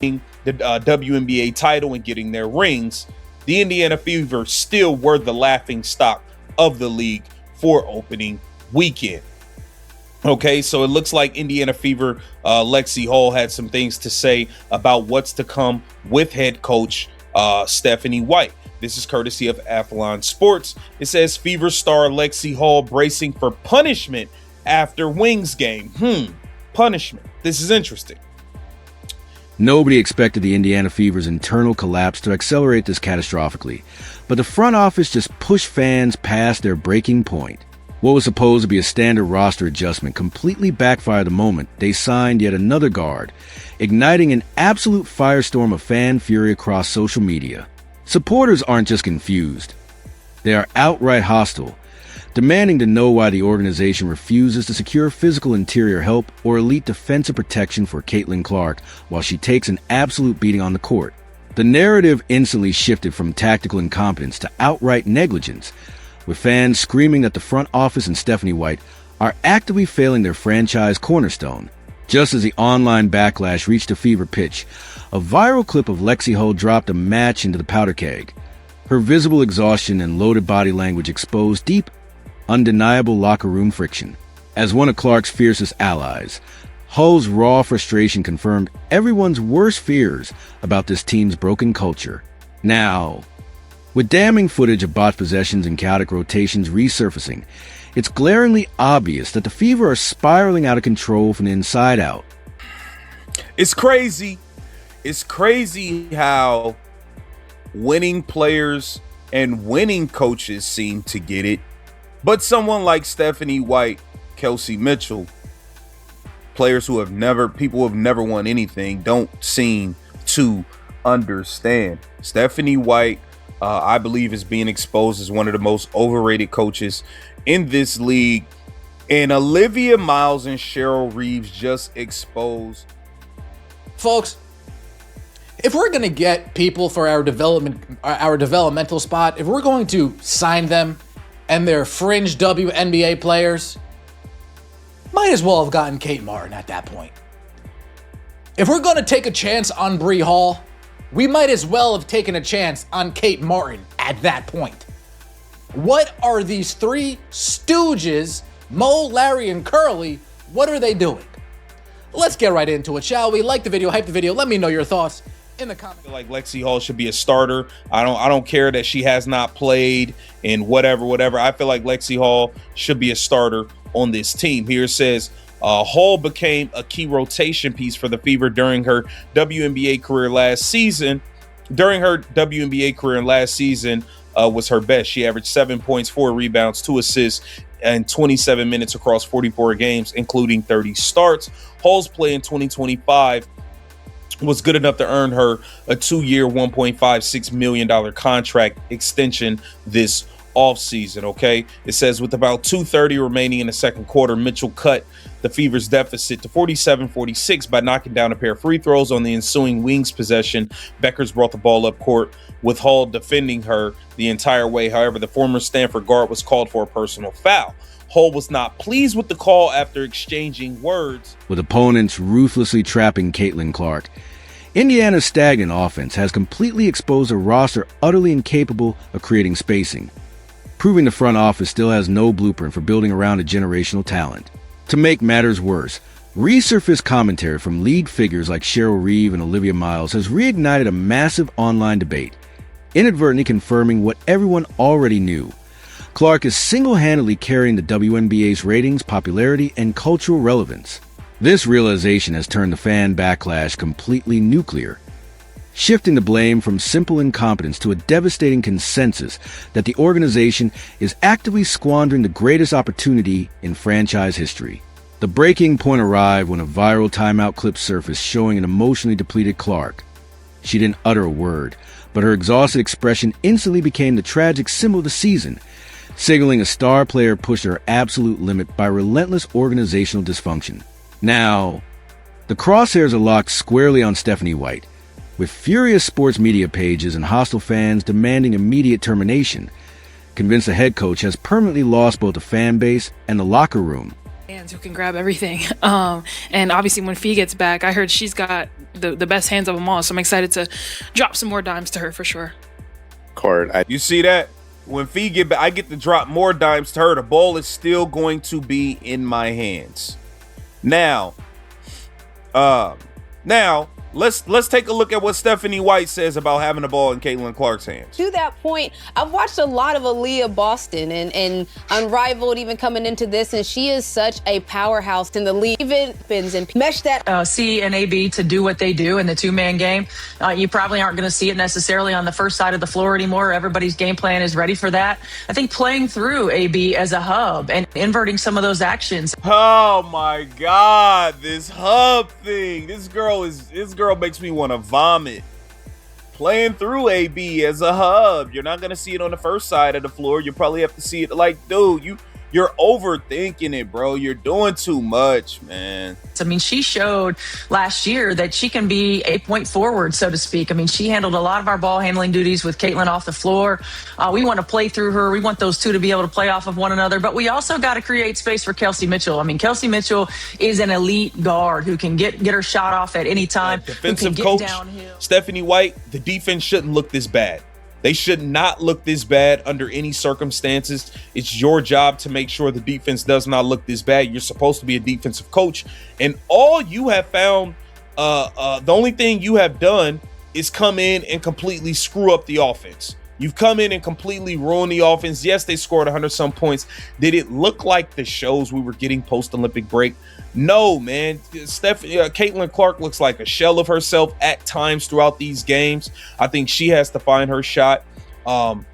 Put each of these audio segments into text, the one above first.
the WNBA title and getting their rings, the Indiana Fever still were the laughing stock of the league for opening weekend. Okay, so it looks like Indiana Fever Lexie Hull had some things to say about what's to come with head coach Stephanie White. This is courtesy of Athlon Sports. It says Fever star Lexie Hull bracing for punishment after Wings game. Punishment. This is interesting. Nobody expected the Indiana Fever's internal collapse to accelerate this catastrophically, but the front office just pushed fans past their breaking point. What was supposed to be a standard roster adjustment completely backfired the moment they signed yet another guard, igniting an absolute firestorm of fan fury across social media. Supporters aren't just confused. They are outright hostile, demanding to know why the organization refuses to secure physical interior help or elite defensive protection for Caitlin Clark while she takes an absolute beating on the court. The narrative instantly shifted from tactical incompetence to outright negligence, with fans screaming that the front office and Stephanie White are actively failing their franchise cornerstone. Just as the online backlash reached a fever pitch, a viral clip of Lexie Hull dropped a match into the powder keg. Her visible exhaustion and loaded body language exposed deep, undeniable locker room friction. As one of Clark's fiercest allies, Hull's raw frustration confirmed everyone's worst fears about this team's broken culture. Now, with damning footage of botched possessions and chaotic rotations resurfacing, it's glaringly obvious that the Fever are spiraling out of control from the inside out. It's crazy. It's crazy how winning players and winning coaches seem to get it, but someone like Stephanie White, Kelsey Mitchell, people who have never won anything, don't seem to understand. Stephanie White, I believe, is being exposed as one of the most overrated coaches in this league. And Olivia Miles and Cheryl Reeves just exposed. Folks, if we're going to get people for our developmental spot, if we're going to sign them and they're fringe WNBA players, might as well have gotten Kate Martin at that point. If we're going to take a chance on Bree Hall, we might as well have taken a chance on Kate Martin at that point. What are these three stooges, Mo, Larry, and Curly, what are they doing? Let's get right into it, shall we? Like the video, hype the video, let me know your thoughts in the comments. I feel like Lexie Hull should be a starter. I don't care that she has not played and whatever. I feel like Lexie Hull should be a starter on this team. Here it says, Hull became a key rotation piece for the Fever during her WNBA career last season. Was her best. She averaged 7 points, 4 rebounds, 2 assists, and 27 minutes across 44 games, including 30 starts. Hull's play in 2025 was good enough to earn her a 2-year, $1.56 million contract extension this offseason, okay? It says with about 2:30 remaining in the second quarter, Mitchell cut the Fever's deficit to 47-46 by knocking down a pair of free throws on the ensuing Wings possession. Beckers brought the ball up court with Hull defending her the entire way. However, the former Stanford guard was called for a personal foul. Hull was not pleased with the call after exchanging words with opponents ruthlessly trapping Caitlin Clark. Indiana's stagnant offense has completely exposed a roster utterly incapable of creating spacing, proving the front office still has no blueprint for building around a generational talent. To make matters worse, resurfaced commentary from league figures like Cheryl, Reeve, and Olivia Miles has reignited a massive online debate, inadvertently confirming what everyone already knew. Clark is single-handedly carrying the WNBA's ratings, popularity, and cultural relevance. This realization has turned the fan backlash completely nuclear, shifting the blame from simple incompetence to a devastating consensus that the organization is actively squandering the greatest opportunity in franchise history. The breaking point arrived when a viral timeout clip surfaced showing an emotionally depleted Clark. She didn't utter a word, but her exhausted expression instantly became the tragic symbol of the season, signaling a star player pushed her absolute limit by relentless organizational dysfunction. Now, the crosshairs are locked squarely on Stephanie White, with furious sports media pages and hostile fans demanding immediate termination, convinced the head coach has permanently lost both the fan base and the locker room. Hands who can grab everything. And obviously when Fee gets back, I heard she's got the best hands of them all. So I'm excited to drop some more dimes to her for sure. You see that? When Fee get back, I get to drop more dimes to her. The ball is still going to be in my hands. Now, let's take a look at what Stephanie White says about having the ball in Caitlin Clark's hands. To that point, I've watched a lot of Aaliyah Boston and Unrivaled even coming into this, and she is such a powerhouse in the league. Even and mesh that. C and AB to do what they do in the two-man game. You probably aren't going to see it necessarily on the first side of the floor anymore. Everybody's game plan is ready for that. I think playing through AB as a hub and inverting some of those actions. Oh my God, this hub thing. This girl makes me want to vomit. Playing through AB as a hub. You're not going to see it on the first side of the floor. You probably have to see it like, dude, you're overthinking it, bro. You're doing too much, man. I mean, she showed last year that she can be a point forward, so to speak. I mean, she handled a lot of our ball handling duties with Caitlin off the floor. We want to play through her. We want those two to be able to play off of one another. But we also got to create space for Kelsey Mitchell. I mean, Kelsey Mitchell is an elite guard who can get her shot off at any time. Defensive coach Stephanie White, the defense shouldn't look this bad. They should not look this bad under any circumstances. It's your job to make sure the defense does not look this bad. You're supposed to be a defensive coach. And all you have found, the only thing you have done is come in and completely screw up the offense. You've come in and completely ruined the offense. Yes, they scored 100-some points. Did it look like the shows we were getting post-Olympic break? No, man. Caitlin Clark looks like a shell of herself at times throughout these games. I think she has to find her shot. But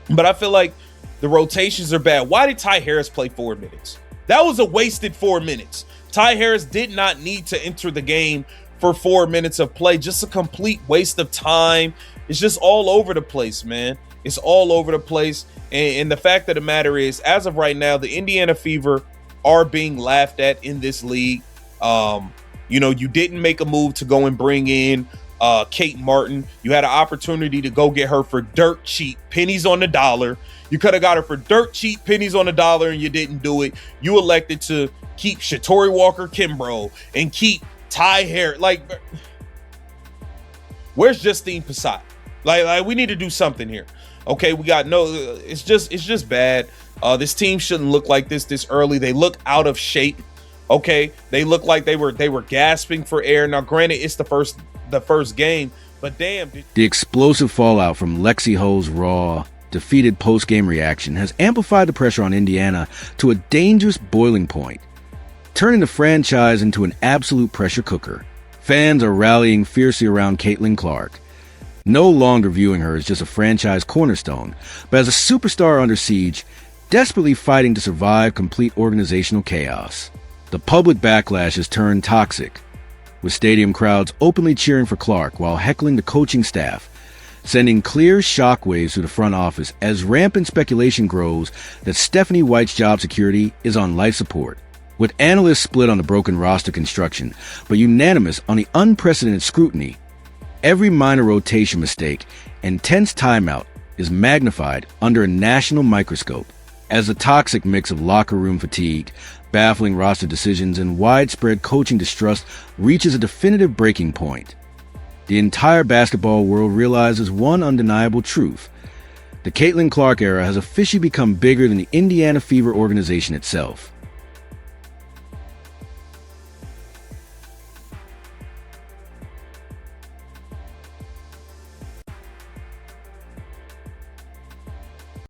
I feel like the rotations are bad. Why did Ty Harris play 4 minutes? That was a wasted 4 minutes. Ty Harris did not need to enter the game for 4 minutes of play. Just a complete waste of time. It's just all over the place, man. It's all over the place. And the fact of the matter is, as of right now, the Indiana Fever are being laughed at in this league. You didn't make a move to go and bring in Kate Martin. You had an opportunity to go get her for dirt cheap, pennies on the dollar. You could have got her for dirt cheap, pennies on the dollar, and you didn't do it. You elected to keep Shatori Walker-Kimbrough and keep Ty Harris. Like, where's Justine Passat? Like we need to do something here. Okay, it's just bad. This team shouldn't look like this early. They look out of shape. Okay, they look like they were gasping for air. Now, granted, it's the first game, but damn. The explosive fallout from Lexie Hull's raw, defeated post-game reaction has amplified the pressure on Indiana to a dangerous boiling point, turning the franchise into an absolute pressure cooker. Fans are rallying fiercely around Caitlin Clark, no longer viewing her as just a franchise cornerstone, but as a superstar under siege, desperately fighting to survive complete organizational chaos. The public backlash has turned toxic, with stadium crowds openly cheering for Clark while heckling the coaching staff, sending clear shockwaves through the front office as rampant speculation grows that Stephanie White's job security is on life support. With analysts split on the broken roster construction, but unanimous on the unprecedented scrutiny, every minor rotation mistake and tense timeout is magnified under a national microscope as the toxic mix of locker room fatigue, baffling roster decisions, and widespread coaching distrust reaches a definitive breaking point. The entire basketball world realizes one undeniable truth. The Caitlin Clark era has officially become bigger than the Indiana Fever organization itself.